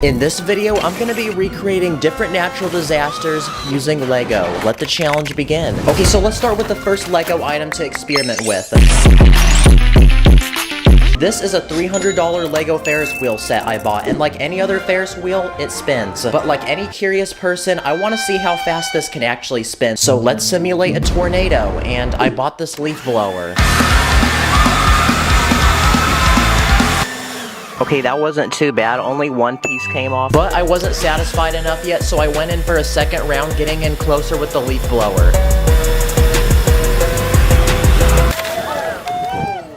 In this video, I'm going to be recreating different natural disasters using Lego. Let the challenge begin. Okay, so let's start with the first Lego item to experiment with. This is a $300 Lego Ferris wheel set I bought, and like any other Ferris wheel, it spins. But like any curious person, I want to see how fast this can actually spin. So let's simulate a tornado, and I bought this leaf blower. Okay, that wasn't too bad, only one piece came off. But I wasn't satisfied enough yet, so I went in for a second round, getting in closer with the leaf blower.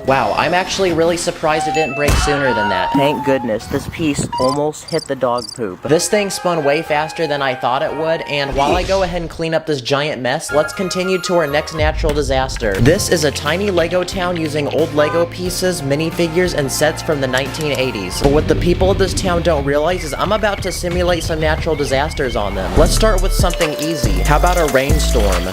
Wow, I'm actually really surprised it didn't break sooner than that. Thank goodness, this piece almost hit the dog poop. This thing spun way faster than I thought it would, and while I go ahead and clean up this giant mess, let's continue to our next natural disaster. This is a tiny Lego town using old Lego pieces, minifigures, and sets from the 1980s. But what the people of this town don't realize is I'm about to simulate some natural disasters on them. Let's start with something easy. How about a rainstorm?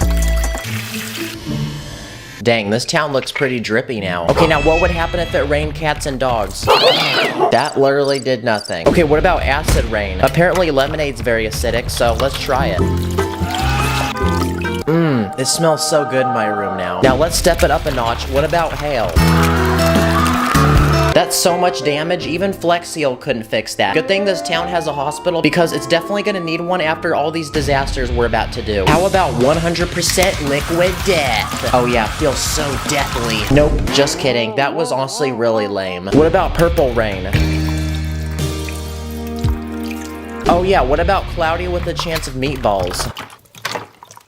Dang, this town looks pretty drippy now. Okay, now what would happen if it rained cats and dogs? That literally did nothing. Okay, what about acid rain? Apparently lemonade's very acidic, so let's try it. It smells so good in my room now. Now let's step it up a notch. What about hail? That's so much damage, even Flex Seal couldn't fix that. Good thing this town has a hospital, because it's definitely gonna need one after all these disasters we're about to do. How about 100% liquid death? Oh yeah, feels so deathly. Nope, just kidding. That was honestly really lame. What about purple rain? Oh yeah, what about cloudy with a chance of meatballs?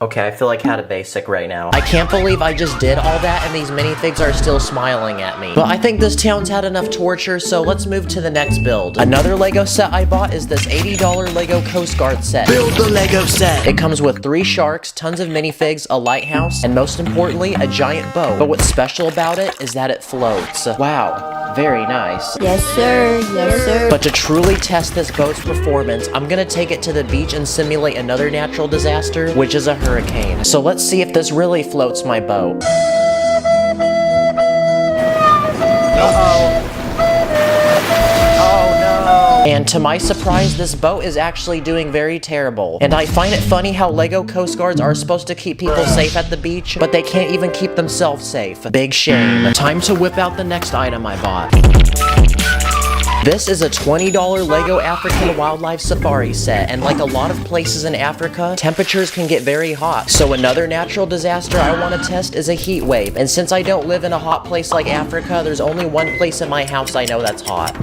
Okay, I feel like I had a basic right now. I can't believe I just did all that and these minifigs are still smiling at me. But I think this town's had enough torture, so let's move to the next build. Another Lego set I bought is this $80 Lego Coast Guard set. Build the Lego set! It comes with 3 sharks, tons of minifigs, a lighthouse, and most importantly, a giant boat. But what's special about it is that it floats. Wow, very nice. Yes, sir. Yes, sir. But to truly test this boat's performance, I'm gonna take it to the beach and simulate another natural disaster, which is a hurricane. So let's see if this really floats my boat. Oh no. And to my surprise, this boat is actually doing very terrible. And I find it funny how Lego Coast Guards are supposed to keep people safe at the beach, but they can't even keep themselves safe. Big shame. Time to whip out the next item I bought. This is a $20 Lego African Wildlife Safari set, and like a lot of places in Africa, temperatures can get very hot. So another natural disaster I want to test is a heat wave, and since I don't live in a hot place like Africa, there's only one place in my house I know that's hot.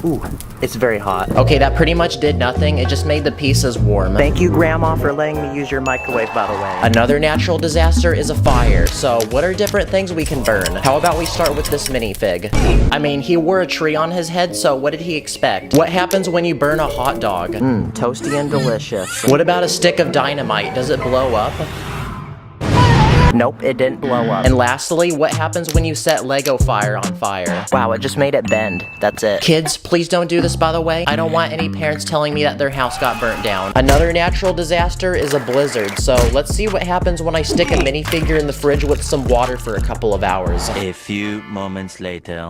Ooh, it's very hot. Okay, that pretty much did nothing. It just made the pieces warm. Thank you, Grandma, for letting me use your microwave, by the way. Another natural disaster is a fire. So what are different things we can burn? How about we start with this minifig? I mean, he wore a tree on his head, so what did he expect? What happens when you burn a hot dog? Toasty and delicious. What about a stick of dynamite? Does it blow up? Nope, it didn't blow up. And lastly, what happens when you set Lego fire on fire? Wow, it just made it bend. That's it. Kids, please don't do this, by the way. I don't want any parents telling me that their house got burnt down. Another natural disaster is a blizzard, so let's see what happens when I stick a minifigure in the fridge with some water for a couple of hours. A few moments later.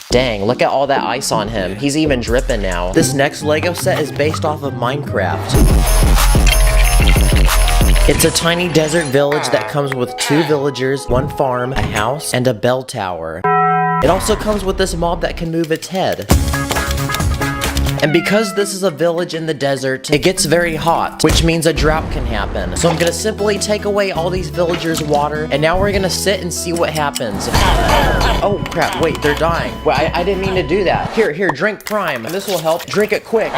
Dang, look at all that ice on him. He's even dripping now. This next Lego set is based off of Minecraft. It's a tiny desert village that comes with 2 villagers, 1 farm, a house, and a bell tower. It also comes with this mob that can move its head. And because this is a village in the desert, it gets very hot, which means a drought can happen. So I'm gonna simply take away all these villagers' water, and now we're gonna sit and see what happens. Oh crap, wait, they're dying. Well, I didn't mean to do that. Here, drink Prime. This will help. Drink it quick.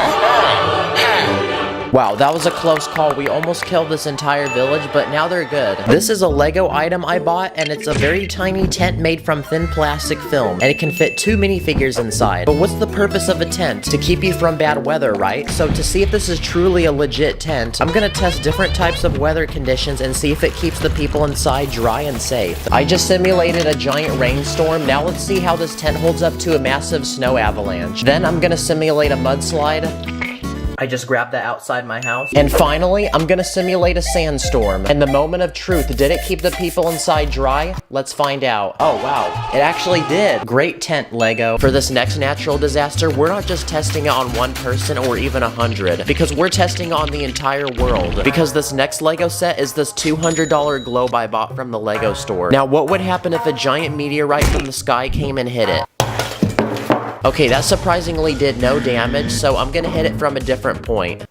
Wow, that was a close call. We almost killed this entire village, but now they're good. This is a Lego item I bought, and it's a very tiny tent made from thin plastic film, and it can fit 2 minifigures inside. But what's the purpose of a tent? To keep you from bad weather, right? So to see if this is truly a legit tent, I'm gonna test different types of weather conditions and see if it keeps the people inside dry and safe. I just simulated a giant rainstorm. Now let's see how this tent holds up to a massive snow avalanche. Then I'm gonna simulate a mudslide. I just grabbed that outside my house. And finally, I'm gonna simulate a sandstorm. And the moment of truth, did it keep the people inside dry? Let's find out. Oh wow, it actually did. Great tent, Lego. For this next natural disaster, we're not just testing it on one person or even 100, because we're testing on the entire world. Because this next Lego set is this $200 globe I bought from the Lego store. Now, what would happen if a giant meteorite from the sky came and hit it? Okay, that surprisingly did no damage, so I'm gonna hit it from a different point.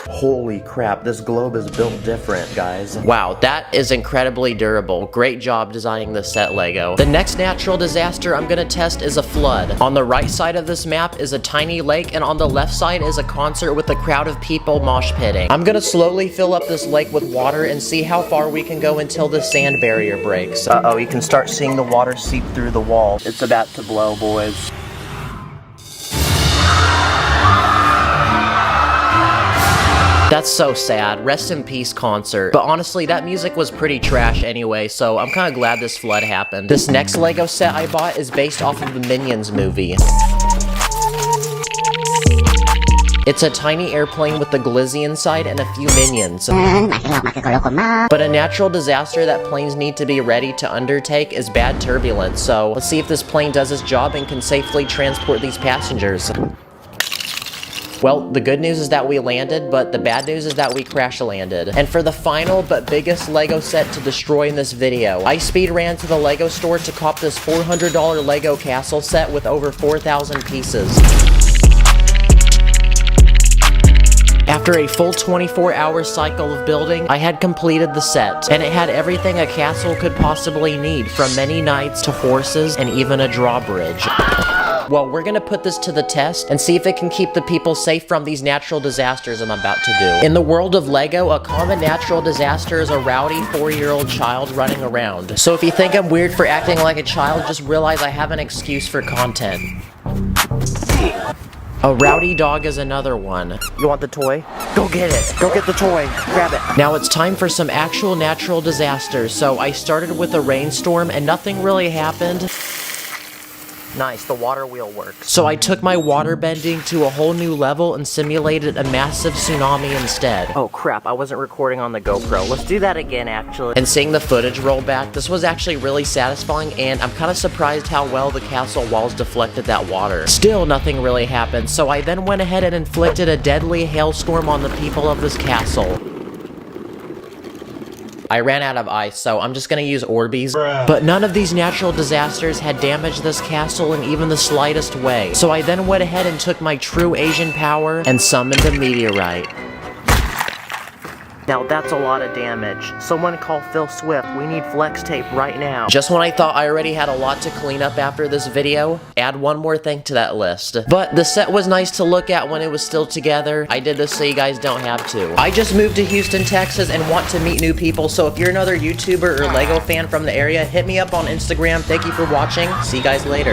Holy crap, this globe is built different, guys. Wow, that is incredibly durable. Great job designing this set, Lego. The next natural disaster I'm gonna test is a flood. On the right side of this map is a tiny lake, and on the left side is a concert with a crowd of people mosh pitting. I'm gonna slowly fill up this lake with water and see how far we can go until the sand barrier breaks. Uh-oh, you can start seeing the water seep through the wall. It's about to blow, boys. That's so sad. Rest in peace, concert. But honestly, that music was pretty trash anyway, so I'm kind of glad this flood happened. This next Lego set I bought is based off of the Minions movie. It's a tiny airplane with the glizzy inside and a few minions. But a natural disaster that planes need to be ready to undertake is bad turbulence, so let's see if this plane does its job and can safely transport these passengers. Well, the good news is that we landed, but the bad news is that we crash landed. And for the final but biggest Lego set to destroy in this video, I speed ran to the Lego store to cop this $400 Lego castle set with over 4,000 pieces. After a full 24-hour cycle of building, I had completed the set, and it had everything a castle could possibly need, from many knights to horses and even a drawbridge. Well, we're gonna put this to the test and see if it can keep the people safe from these natural disasters I'm about to do. In the world of Lego, a common natural disaster is a rowdy 4-year-old child running around. So if you think I'm weird for acting like a child, just realize I have an excuse for content. A rowdy dog is another one. You want the toy? Go get it! Go get the toy! Grab it! Now it's time for some actual natural disasters. So I started with a rainstorm and nothing really happened. Nice, the water wheel works. So I took my water bending to a whole new level and simulated a massive tsunami instead. Oh crap, I wasn't recording on the GoPro. Let's do that again, actually. And seeing the footage roll back, this was actually really satisfying, and I'm kind of surprised how well the castle walls deflected that water. Still, nothing really happened, so I then went ahead and inflicted a deadly hailstorm on the people of this castle. I ran out of ice, so I'm just gonna use Orbeez. But none of these natural disasters had damaged this castle in even the slightest way. So I then went ahead and took my true Asian power and summoned a meteorite. Now that's a lot of damage. Someone call Phil Swift. We need flex tape right now. Just when I thought I already had a lot to clean up after this video, add one more thing to that list. But the set was nice to look at when it was still together. I did this so you guys don't have to. I just moved to Houston, Texas and want to meet new people, so if you're another YouTuber or Lego fan from the area, hit me up on Instagram. Thank you for watching. See you guys later.